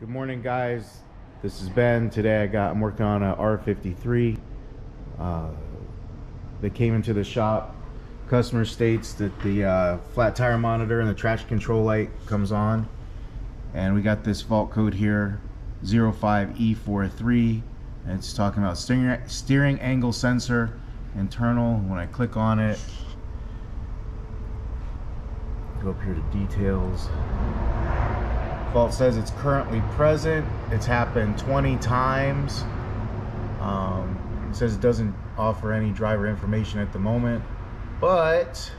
Good morning, guys. This is Ben. Today I'm working on a R53. They came into the shop. Customer states that the flat tire monitor and the traction control light comes on, and we got this fault code here, 05E43, and it's talking about steering angle sensor internal. When I click on it, go up here to details. Fault says it's currently present. It's happened 20 times. It says it doesn't offer any driver information at the moment, but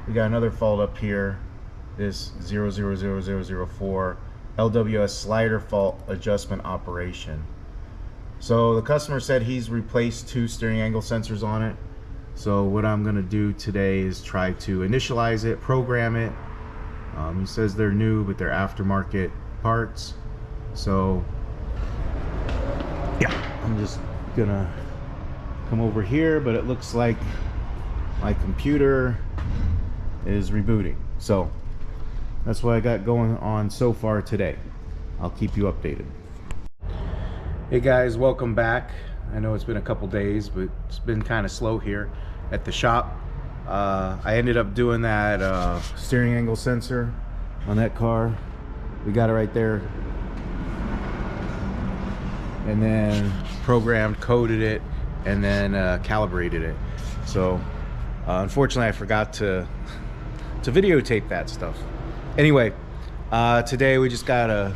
we got another fault up here, this 000004 LWS slider fault adjustment operation. So the customer said he's replaced 2 steering angle sensors on it. So what I'm going to do today is try to initialize it, program it. He says they're new, but they're aftermarket parts. So yeah, I'm just gonna come over here, but it looks like my computer is rebooting. So that's what I got going on so far today. I'll keep you updated. Hey guys, welcome back. I know it's been a couple days, but it's been kind of slow here at the shop. I ended up doing that steering angle sensor on that car. We got it right there, and then programmed, coded it, and then calibrated it. So unfortunately I forgot to videotape that stuff. Anyway, today we just got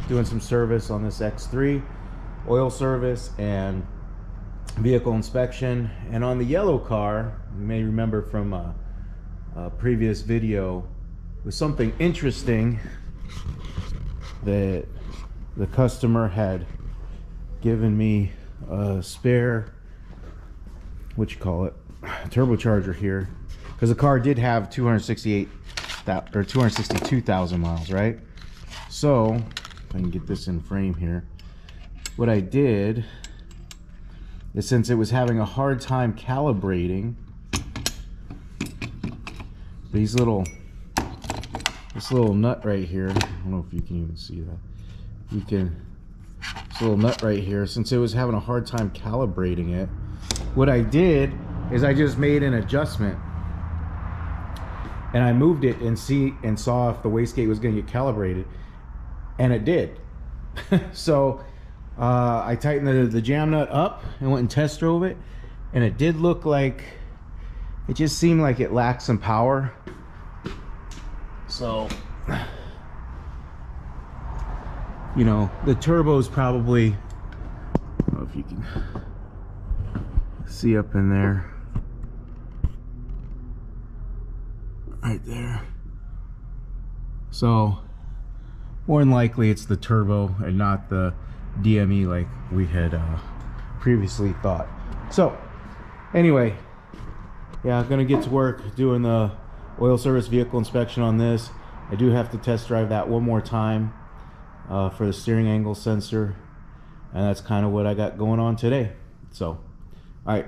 doing some service on this X3, oil service and vehicle inspection. And on the yellow car, you may remember from a previous video, was something interesting that the customer had given me a spare, what you call it, turbocharger here, because the car did have 262,000 miles, right? So if I can get this in frame here, what I did is, since it was having a hard time calibrating, this little nut right here, I don't know if you can even see that, this little nut right here, since it was having a hard time calibrating it, what I did is I just made an adjustment, and I moved it and saw if the wastegate was going to get calibrated, and it did. So I tightened the jam nut up and went and test drove it, and it did look like, it just seemed like it lacked some power. So, you know, the turbo's probably, I don't know if you can see up in there, right there. So more than likely it's the turbo and not the DME like we had previously thought. So anyway, yeah, I'm gonna get to work doing the oil service vehicle inspection on this. I do have to test drive that one more time for the steering angle sensor, and that's kind of what I got going on today. So all right.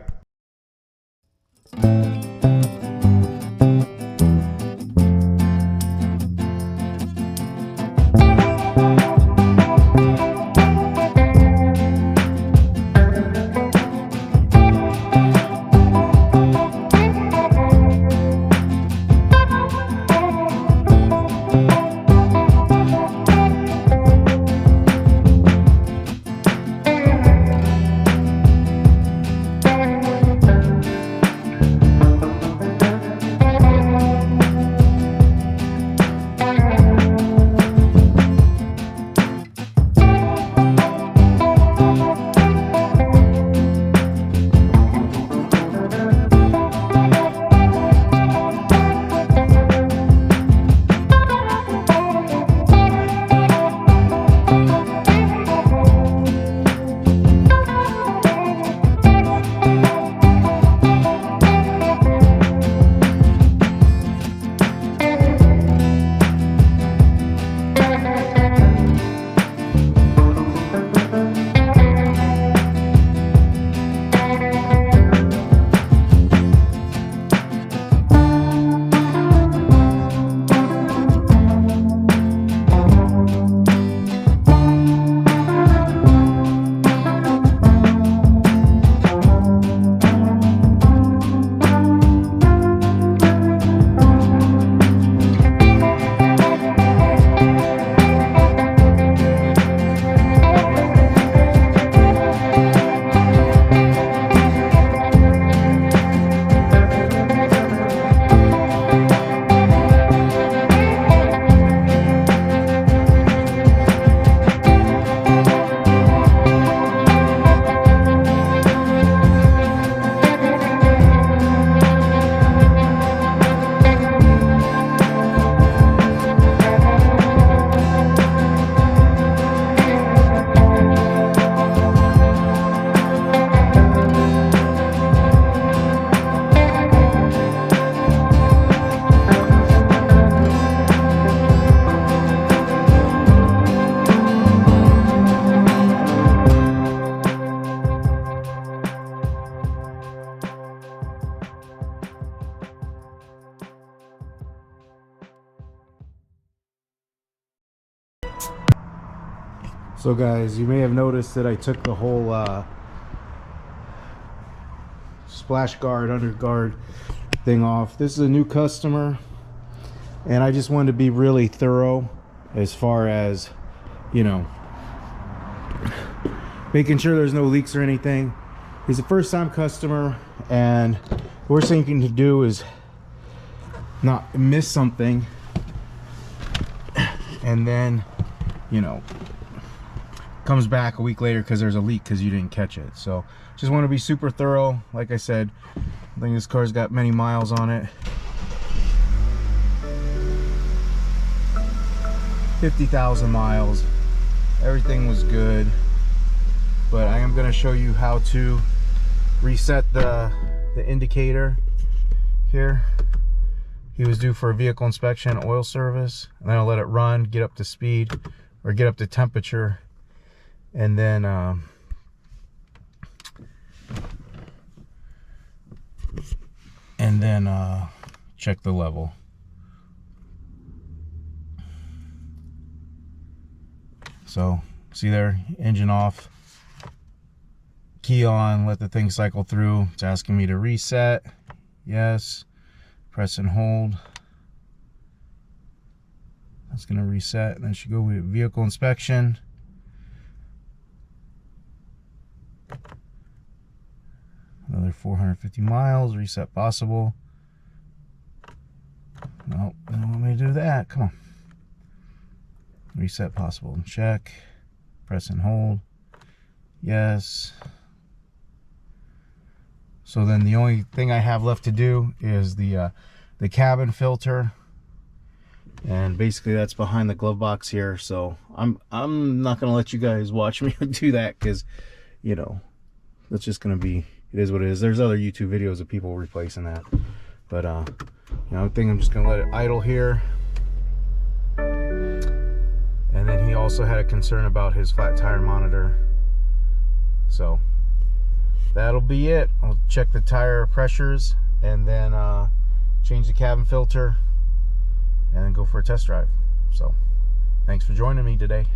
So guys, you may have noticed that I took the whole splash guard, under guard thing off. This is a new customer, and I just wanted to be really thorough as far as, you know, making sure there's no leaks or anything. He's a first-time customer, and the worst thing you can do is not miss something, and then, you know, comes back a week later because there's a leak because you didn't catch it. So just want to be super thorough. Like I said, I think this car's got many miles on it. 50,000 miles. Everything was good, but I am going to show you how to reset the indicator here. He was due for a vehicle inspection, oil service, and then I'll let it run, get up to speed or get up to temperature, and then check the level. So see there, engine off, key on, let the thing cycle through. It's asking me to reset. Yes, press and hold. That's gonna reset, and then should go with vehicle inspection. Another 450 miles, reset possible. Nope, they don't want me to do that. Come on. Reset possible. Check. Press and hold. Yes. So then the only thing I have left to do is the cabin filter, and basically that's behind the glove box here. So I'm not gonna let you guys watch me do that, because, you know, that's just gonna be, it is what it is. There's other YouTube videos of people replacing that, but you know, I think I'm just gonna let it idle here. And then he also had a concern about his flat tire monitor. So that'll be it. I'll check the tire pressures, and then change the cabin filter, and then go for a test drive. So thanks for joining me today.